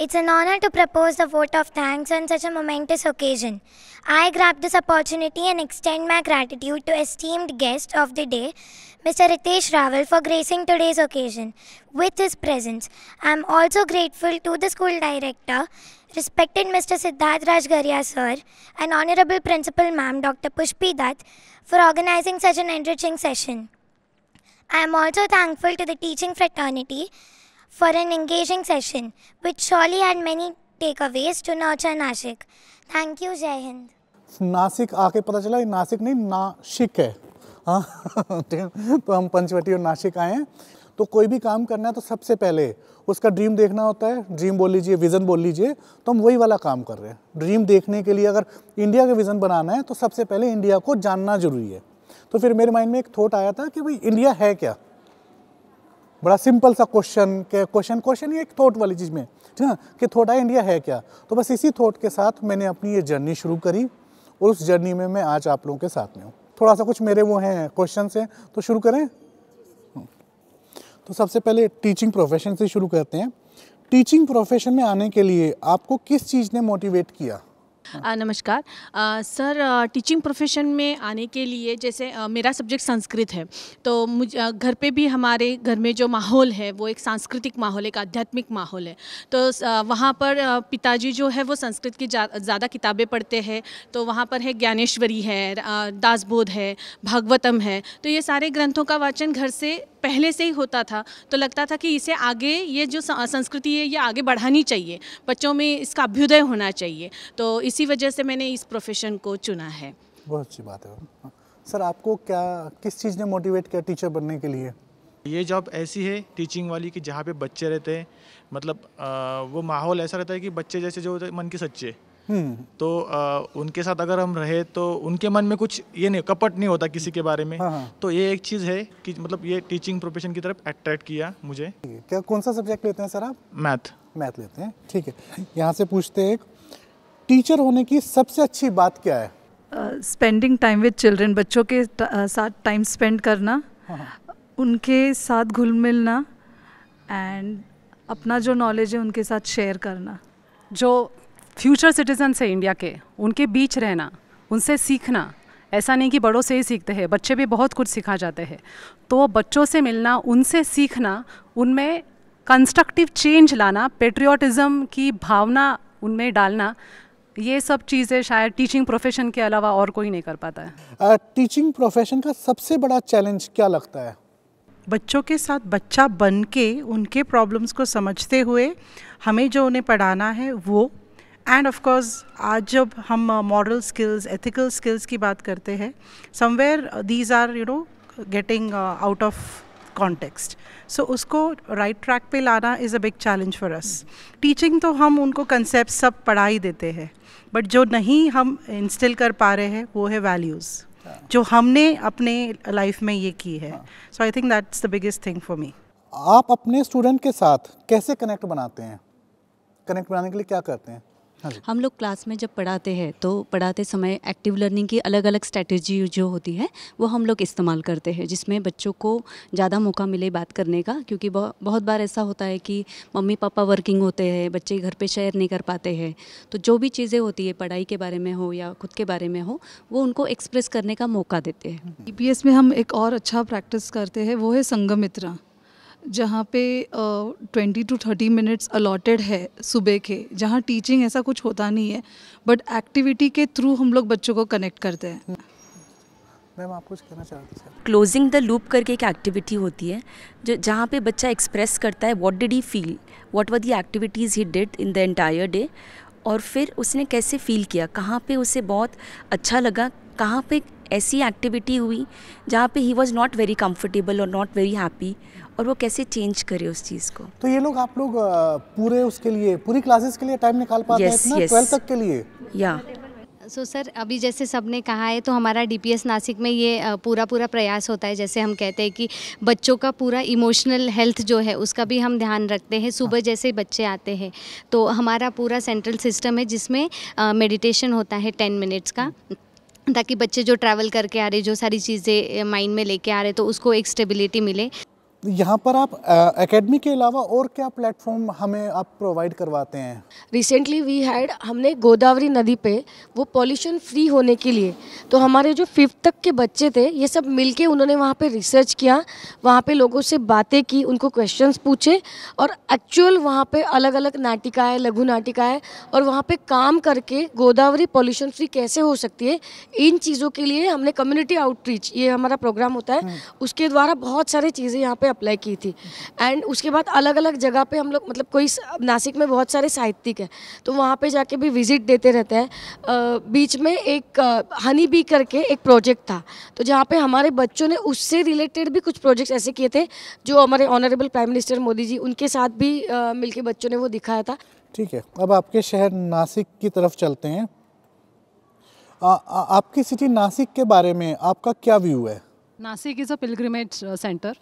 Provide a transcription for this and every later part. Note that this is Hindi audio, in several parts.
It's an honor to propose the vote of thanks on such a momentous occasion. I grab this opportunity and extend my gratitude to esteemed guest of the day, Mr. Ritesh Raval, for gracing today's occasion with his presence. I am also grateful to the school director, respected Mr. Siddharth Rajgaria sir, and Honorable Principal Ma'am Dr. Pushpi Dutt for organizing such an enriching session. I am also thankful to the teaching fraternity for an engaging session, which surely had many takeaways to nurture Nashik. Thank you, Jai Hind. Nashik आके पता चला ये नासिक नहीं नाशिक है। हाँ तो हम पंचवटी और नासिक आए हैं। तो कोई भी काम करना है तो सबसे पहले उसका ड्रीम देखना होता है। ड्रीम बोल लीजिए, विज़न बोल लीजिए, तो हम वही वाला काम कर रहे हैं। ड्रीम देखने के लिए अगर इंडिया का विज़न बनाना है तो सबसे पहले इंडिया को जानना ज़रूरी है। तो फिर मेरे माइंड में एक थॉट आया था कि भाई इंडिया है क्या। बड़ा सिंपल सा क्वेश्चन ही एक थॉट वाली चीज़ में, ठीक है, कि थॉट है इंडिया है क्या। तो बस इसी थॉट के साथ मैंने अपनी ये जर्नी शुरू करी और उस जर्नी में मैं आज आप लोगों के साथ में हूँ। थोड़ा सा कुछ मेरे वो हैं क्वेश्चन हैं, तो शुरू करें। तो सबसे पहले टीचिंग प्रोफेशन से शुरू करते हैं। टीचिंग प्रोफेशन में आने के लिए आपको किस चीज़ ने मोटिवेट किया? नमस्कार सर, टीचिंग प्रोफेशन में आने के लिए जैसे मेरा सब्जेक्ट संस्कृत है, तो मुझे घर पे भी हमारे घर में जो माहौल है वो एक सांस्कृतिक माहौल, एक आध्यात्मिक माहौल है। तो वहाँ पर पिताजी जो है वो संस्कृत की ज़्यादा किताबें पढ़ते हैं। तो वहाँ पर है ज्ञानेश्वरी है, दासबोध है, भागवतम है। तो ये सारे ग्रंथों का वाचन घर से पहले से ही होता था। तो लगता था कि इसे आगे, ये जो संस्कृति है ये आगे बढ़ानी चाहिए, बच्चों में इसका अभ्युदय होना चाहिए। तो इसी वजह से मैंने इस प्रोफेशन को चुना है। बहुत अच्छी बात है। सर आपको किस चीज़ ने मोटिवेट किया टीचर बनने के लिए? ये जॉब ऐसी है टीचिंग वाली कि जहाँ पे बच्चे रहते हैं, मतलब वो माहौल ऐसा रहता है कि बच्चे जैसे जो होते हैं मन के सच्चे, तो उनके साथ अगर हम रहे तो उनके मन में कुछ ये नहीं, कपट नहीं होता किसी के बारे में। हाँ। तो ये एक चीज़ है कि मतलब ये टीचिंग प्रोफेशन की तरफ अट्रैक्ट किया मुझे। क्या कौन सा सब्जेक्ट लेते हैं सर आप? मैथ लेते हैं, ठीक है। यहाँ से पूछते हैं, टीचर होने की सबसे अच्छी बात क्या है? स्पेंडिंग टाइम विद चिल्ड्रन, बच्चों के साथ टाइम स्पेंड करना, उनके साथ घुल मिलना एंड अपना जो नॉलेज है उनके साथ शेयर करना। जो फ्यूचर सिटीजन्स है इंडिया के, उनके बीच रहना, उनसे सीखना। ऐसा नहीं कि बड़ों से ही सीखते हैं, बच्चे भी बहुत कुछ सिखा जाते हैं। तो बच्चों से मिलना, उनसे सीखना, उनमें कंस्ट्रक्टिव चेंज लाना, पेट्रियोटिज़म की भावना उनमें डालना, ये सब चीज़ें शायद टीचिंग प्रोफेशन के अलावा और कोई नहीं कर पाता है। टीचिंग प्रोफेशन का सबसे बड़ा चैलेंज क्या लगता है? बच्चों के साथ बच्चा बन के उनके प्रॉब्लम्स को समझते हुए हमें जो उन्हें पढ़ाना है वो, एंड ऑफ कोर्स आज जब हम मॉरल स्किल्स, एथिकल स्किल्स की बात करते हैं, somewhere these are getting out of context. So उसको राइट ट्रैक पे लाना is a big challenge for us. Teaching तो हम उनको कंसेप्ट सब पढ़ा ही देते हैं, बट जो नहीं हम इंस्टिल कर पा रहे हैं वो है वैल्यूज़, जो हमने अपने लाइफ में ये की है। So I think that's the biggest thing for me. आप अपने स्टूडेंट के साथ कैसे कनेक्ट बनाते हैं? कनेक्ट बनाने के लिए क्या करते हैं? हम लोग क्लास में जब पढ़ाते हैं तो पढ़ाते समय एक्टिव लर्निंग की अलग अलग स्ट्रैटेजी जो होती है वो हम लोग इस्तेमाल करते हैं, जिसमें बच्चों को ज़्यादा मौका मिले बात करने का। क्योंकि बहुत बार ऐसा होता है कि मम्मी पापा वर्किंग होते हैं, बच्चे घर पे शेयर नहीं कर पाते हैं। तो जो भी चीज़ें होती है पढ़ाई के बारे में हो या खुद के बारे में हो, वो उनको एक्सप्रेस करने का मौका देते हैं। DPS में हम एक और अच्छा प्रैक्टिस करते हैं, वो है संगमित्रा, जहाँ पे 20 to 30 मिनट्स अलॉटेड है सुबह के, जहाँ टीचिंग ऐसा कुछ होता नहीं है, बट एक्टिविटी के थ्रू हम लोग बच्चों को कनेक्ट करते हैं। मैम आप कुछ कहना चाहते हैं? क्लोजिंग द लूप करके एक एक्टिविटी होती है जो जहाँ पे बच्चा एक्सप्रेस करता है what did he feel, what were the activities he did in the entire day, और फिर उसने कैसे फील किया, कहाँ पे उसे बहुत अच्छा लगा, कहाँ पे ऐसी एक्टिविटी हुई जहाँ पे he was not very comfortable और नॉट वेरी हैप्पी, और वो कैसे चेंज करे उस चीज़ को। तो ये लोग आप लोग पूरे उसके लिए, पूरी क्लासेस के लिए टाइम निकाल पाते हैं इतना 12 तक के लिए? या सो सर, अभी जैसे सबने कहा है तो हमारा DPS नासिक में ये पूरा प्रयास होता है। जैसे हम कहते हैं कि बच्चों का पूरा इमोशनल हेल्थ जो है उसका भी हम ध्यान रखते हैं। सुबह जैसे बच्चे आते हैं तो हमारा पूरा सेंट्रल सिस्टम है जिसमें मेडिटेशन होता है 10 मिनट्स का, ताकि बच्चे जो ट्रैवल करके आ रहे, जो सारी चीज़ें माइंड में लेके आ रहे, तो उसको एक स्टेबिलिटी मिले। यहाँ पर आप एकेडमी के अलावा और क्या प्लेटफॉर्म हमें आप प्रोवाइड करवाते हैं? रिसेंटली वी हैड, हमने गोदावरी नदी पे वो पॉल्यूशन फ्री होने के लिए, तो हमारे जो 5th तक के बच्चे थे ये सब मिलके उन्होंने वहाँ पे रिसर्च किया, वहाँ पे लोगों से बातें की, उनको क्वेश्चंस पूछे और एक्चुअल वहाँ पे अलग अलग नाटिकाएँ, लघु नाटिकाएँ और वहाँ पे काम करके गोदावरी पॉल्यूशन फ्री कैसे हो सकती है, इन चीज़ों के लिए हमने कम्युनिटी आउटरीच, ये हमारा प्रोग्राम होता है, उसके द्वारा बहुत सारी चीज़ें यहाँ पे अप्लाई की थी। एंड उसके बाद अलग अलग जगह पे हम लोग, मतलब कोई नासिक में बहुत सारे साहित्यिक हैं तो वहाँ पे जाके भी विजिट देते रहते हैं। बीच में एक हनी बी करके एक प्रोजेक्ट था, तो जहाँ पे हमारे बच्चों ने उससे रिलेटेड भी कुछ प्रोजेक्ट्स ऐसे किए थे जो हमारे honourable prime minister Modi ji, उनके साथ भी मिलके बच्चों ने वो दिखाया था। ठीक है, अब आपके शहर नासिक की तरफ चलते हैं। आपकी सिटी नासिक के बारे में आपका क्या व्यू है? Nashik is a pilgrimage center.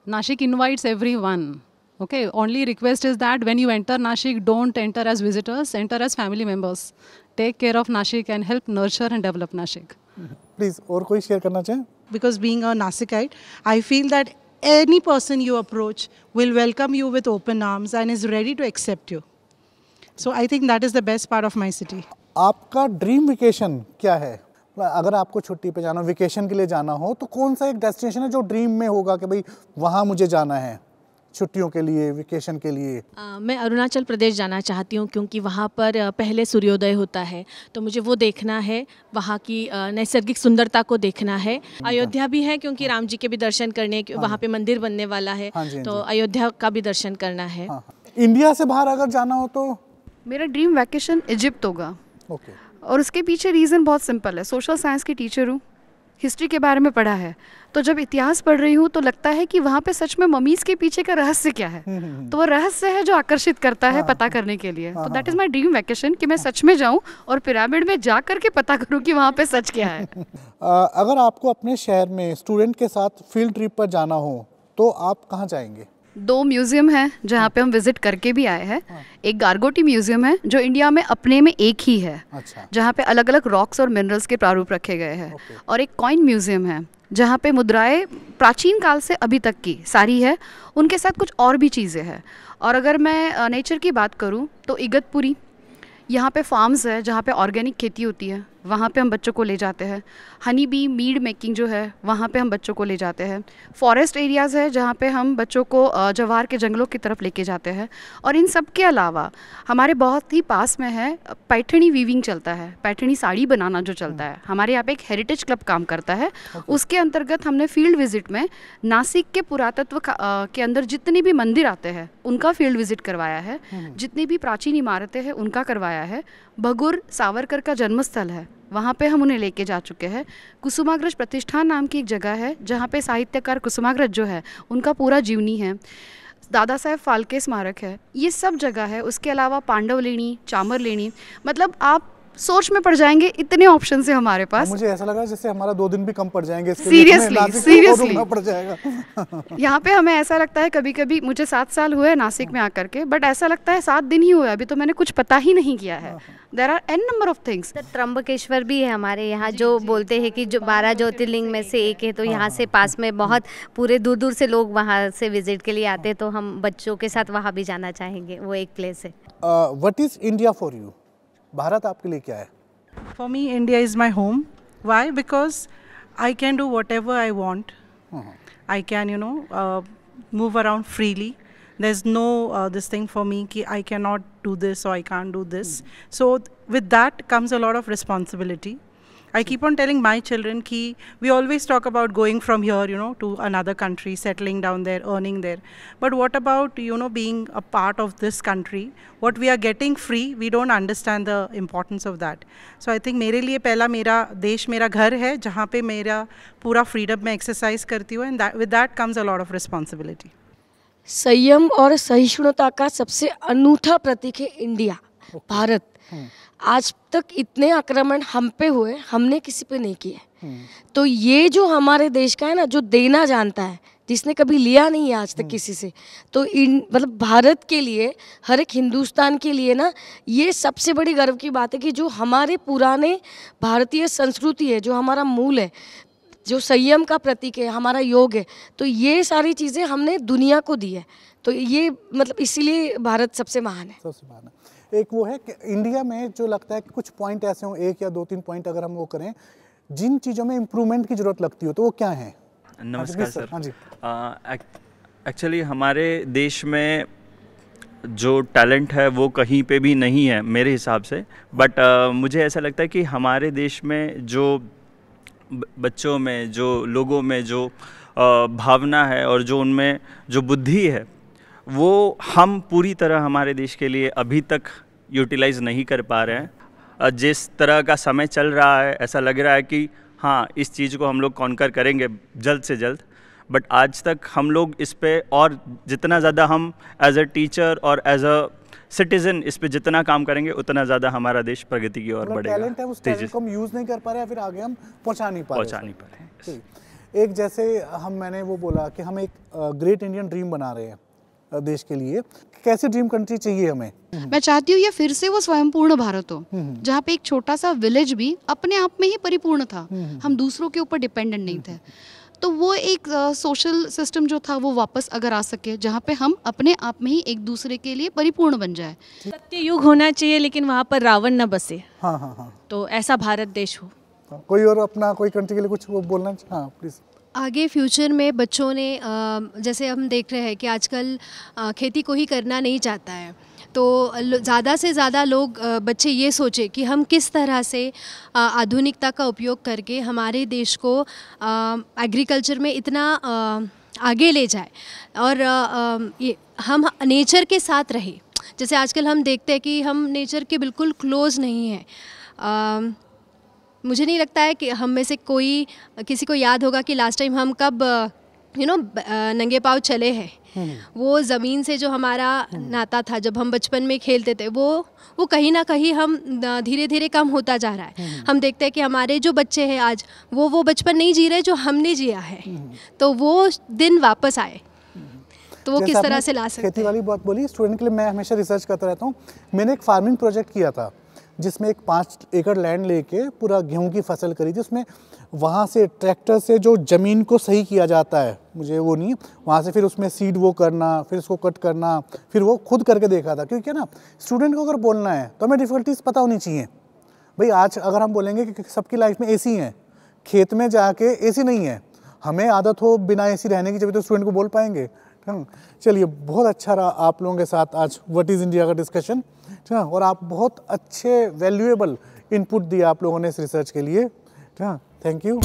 Nashik invites everyone. Okay, only request is that when you enter Nashik, don't enter as visitors, enter as family members. Take care of Nashik and help nurture and develop Nashik. Please, और कोई शेयर करना चाहें? Because being a Nasikite, I feel that any person you approach will welcome you with open arms and is ready to accept you. So I think that is the best part of my city. आपका ड्रीम वेकेशन क्या है? अगर आपको छुट्टी पे जाना, वेकेशन के लिए जाना हो, तो कौन सा एक डेस्टिनेशन है जो ड्रीम में होगा कि भाई वहाँ मुझे जाना है छुट्टियों के लिए, वेकेशन के लिए? मैं अरुणाचल प्रदेश जाना चाहती हूँ क्योंकि वहाँ पर पहले सूर्योदय होता है, तो मुझे वो देखना है, वहाँ की नैसर्गिक सुंदरता को देखना है। अयोध्या भी है क्योंकि राम जी के भी दर्शन करने, वहाँ पे मंदिर बनने वाला है, तो अयोध्या का भी दर्शन करना है। इंडिया से बाहर अगर जाना हो तो? मेरा ड्रीम वैकेशन इजिप्ट होगा। ओके। और उसके पीछे रीज़न बहुत सिंपल है। सोशल साइंस की टीचर हूँ, हिस्ट्री के बारे में पढ़ा है, तो जब इतिहास पढ़ रही हूँ तो लगता है कि वहाँ पे सच में ममीज़ के पीछे का रहस्य क्या है, तो वो रहस्य है जो आकर्षित करता है पता करने के लिए। तो that is my dream vacation कि मैं सच में जाऊँ और पिरामिड में जा कर के पता करूँ कि वहाँ पे सच क्या है। अगर आपको अपने शहर में स्टूडेंट के साथ फील्ड ट्रिप पर जाना हो तो आप कहाँ जाएंगे? 2 म्यूज़ियम है जहाँ पे हम विज़िट करके भी आए हैं। एक गारगोटी म्यूज़ियम है जो इंडिया में अपने में एक ही है, जहाँ पे अलग अलग रॉक्स और मिनरल्स के प्रारूप रखे गए हैं। और एक कॉइन म्यूज़ियम है जहाँ पे मुद्राएं प्राचीन काल से अभी तक की सारी है, उनके साथ कुछ और भी चीज़ें हैं। और अगर मैं नेचर की बात करूँ तो इगतपुरी, यहाँ पे फार्म्स है जहाँ पे ऑर्गेनिक खेती होती है, वहाँ पे हम बच्चों को ले जाते हैं। हनी बी मीड मेकिंग जो है वहाँ पे हम बच्चों को ले जाते हैं। फॉरेस्ट एरियाज़ है जहाँ पे हम बच्चों को जवार के जंगलों की तरफ लेके जाते हैं। और इन सब के अलावा हमारे बहुत ही पास में है पैठणी वीविंग चलता है, पैठणी साड़ी बनाना जो चलता है, हमारे यहाँ पे एक हेरिटेज क्लब काम करता है। उसके अंतर्गत हमने फील्ड विजिट में नासिक के पुरातत्व के अंदर जितने भी मंदिर आते हैं उनका फील्ड विजिट करवाया है, जितनी भी प्राचीन इमारतें हैं उनका करवाया है। भगुर सावरकर का जन्मस्थल है, वहाँ पे हम उन्हें लेके जा चुके हैं। कुसुमाग्रज प्रतिष्ठान नाम की एक जगह है जहाँ पे साहित्यकार कुसुमाग्रज जो है उनका पूरा जीवनी है। दादा साहेब फाल्के स्मारक है, ये सब जगह है। उसके अलावा पांडव लेणी, चामर लेणी, मतलब आप सोच में पड़ जाएंगे, इतने ऑप्शन है हमारे पास। मुझे ऐसा लगा जैसे हमारा 2 दिन भी कम पड़ जाएंगे। सीरियसली पड़ जाएगा। यहाँ पे हमें ऐसा लगता है कभी कभी, मुझे 7 साल हुए नासिक में आकर के, बट ऐसा लगता है 7 दिन ही हुए, अभी तो मैंने कुछ पता ही नहीं किया है। There are a number of things. Trimbakeshwar भी है हमारे यहाँ, जो बोलते हैं कि जो 12 ज्योतिर्लिंग में से एक है, तो यहाँ से पास में बहुत पूरे दूर दूर से लोग वहाँ से विजिट के लिए आते हैं, तो हम बच्चों के साथ वहाँ भी जाना चाहेंगे। वो एक प्लेस है। What is India for you? Bharat आपके लिए क्या है? For me, India is my home. Why? Because I can do whatever I want. I can, move around freely. There's no this thing for me ki I cannot do this or I can't do this. So with that comes a lot of responsibility. I keep on telling my children ki we always talk about going from here, to another country, settling down there, earning there. But what about, being a part of this country? What we are getting free, we don't understand the importance of that. So I think मेरे लिए पहला मेरा देश मेरा घर है जहाँ पे मेरा पूरा फ्रीडम में एक्सरसाइज करती हूँ, and with that comes a lot of responsibility. संयम और सहिष्णुता का सबसे अनूठा प्रतीक है इंडिया, भारत। आज तक इतने आक्रमण हम पे हुए, हमने किसी पे नहीं किए। तो ये जो हमारे देश का है ना, जो देना जानता है, जिसने कभी लिया नहीं है आज तक किसी से, तो मतलब भारत के लिए, हर एक हिंदुस्तान के लिए ना, ये सबसे बड़ी गर्व की बात है कि जो हमारे पुराने भारतीय संस्कृति है, जो हमारा मूल है, जो संयम का प्रतीक है, हमारा योग है, तो ये सारी चीज़ें हमने दुनिया को दी है। तो ये मतलब इसीलिए भारत सबसे महान है। सबसे महान है। एक वो है कि इंडिया में जो लगता है कि कुछ पॉइंट ऐसे हों, 1 या 2-3 पॉइंट अगर हम वो करें, जिन चीज़ों में इम्प्रूवमेंट की ज़रूरत लगती हो, तो वो क्या है? नमस्कार सर। हाँ जी। एक्चुअली हमारे देश में जो टैलेंट है वो कहीं पे भी नहीं है मेरे हिसाब से, बट मुझे ऐसा लगता है कि हमारे देश में जो बच्चों में, जो लोगों में जो भावना है और जो उनमें जो बुद्धि है, वो हम पूरी तरह हमारे देश के लिए अभी तक यूटिलाइज़ नहीं कर पा रहे हैं। जिस तरह का समय चल रहा है, ऐसा लग रहा है कि हाँ, इस चीज़ को हम लोग कॉन्कर करेंगे जल्द से जल्द, बट आज तक हम लोग इस पे और जितना ज़्यादा हम एज अ टीचर और एज अ सिटीजन इस पे जितना काम करेंगे, उतना ज़्यादा हमारा देश प्रगति की ओर बढ़ेगा। टैलेंट है, उस टैलेंट को हम यूज़ नहीं कर पा रहे, फिर आगे हम पहुंचा नहीं पा रहे। एक जैसे मैंने वो बोला कि हम एक ग्रेट इंडियन ड्रीम बना रहे हैं देश के लिए, कैसे ड्रीम कंट्री चाहिए हमें? मैं चाहती हूँ ये फिर से वो स्वयंपूर्ण भारत हो, जहाँ पे एक छोटा सा विलेज भी अपने आप में ही परिपूर्ण था, हम दूसरों के ऊपर डिपेंडेंट नहीं थे। तो वो एक सोशल सिस्टम जो था वो वापस अगर आ सके, जहाँ पे हम अपने आप में ही एक दूसरे के लिए परिपूर्ण बन जाए। सत्य युग होना चाहिए, लेकिन वहाँ पर रावण न बसे। हाँ हाँ हाँ। तो ऐसा भारत देश हो। कोई और अपना कोई कंट्री के लिए कुछ वो बोलना? हाँ प्लीज़। आगे फ्यूचर में बच्चों ने जैसे हम देख रहे हैं कि आजकल खेती को ही करना नहीं चाहता है, तो ज़्यादा से ज़्यादा लोग बच्चे ये सोचे कि हम किस तरह से आधुनिकता का उपयोग करके हमारे देश को एग्रीकल्चर में इतना आगे ले जाए और ये हम नेचर के साथ रहे। जैसे आजकल हम देखते हैं कि हम नेचर के बिल्कुल क्लोज नहीं हैं। मुझे नहीं लगता है कि हम में से कोई किसी को याद होगा कि लास्ट टाइम हम कब नंगे पाँव चले हैं। वो ज़मीन से जो हमारा नाता था जब हम बचपन में खेलते थे, वो कहीं ना कहीं हम धीरे धीरे कम होता जा रहा है। हम देखते हैं कि हमारे जो बच्चे हैं आज वो बचपन नहीं जी रहे जो हमने जिया है, तो वो दिन वापस आए, तो वो किस तरह से ला सकते हैं। खेती वाली बात बोली, स्टूडेंट के लिए मैं हमेशा रिसर्च करता रहता हूँ। मैंने एक फार्मिंग प्रोजेक्ट किया था जिसमें एक 5 एकड़ लैंड लेके पूरा गेहूं की फसल करी थी। उसमें वहाँ से ट्रैक्टर से जो ज़मीन को सही किया जाता है, मुझे वो नहीं, वहाँ से फिर उसमें सीड वो करना, फिर उसको कट करना, फिर वो खुद करके देखा था। क्योंकि ना स्टूडेंट को अगर बोलना है तो हमें डिफ़िकल्टीज पता होनी चाहिए। भाई आज अगर हम बोलेंगे कि सबकी लाइफ में एसी है, खेत में जाके एसी नहीं है, हमें आदत हो बिना एसी रहने की, जब तो स्टूडेंट को बोल पाएंगे। चलिए, बहुत अच्छा रहा आप लोगों के साथ आज व्हाट इज़ इंडिया का डिस्कशन, और आप बहुत अच्छे वैल्यूएबल इनपुट दिया आप लोगों ने इस रिसर्च के लिए। Thank you.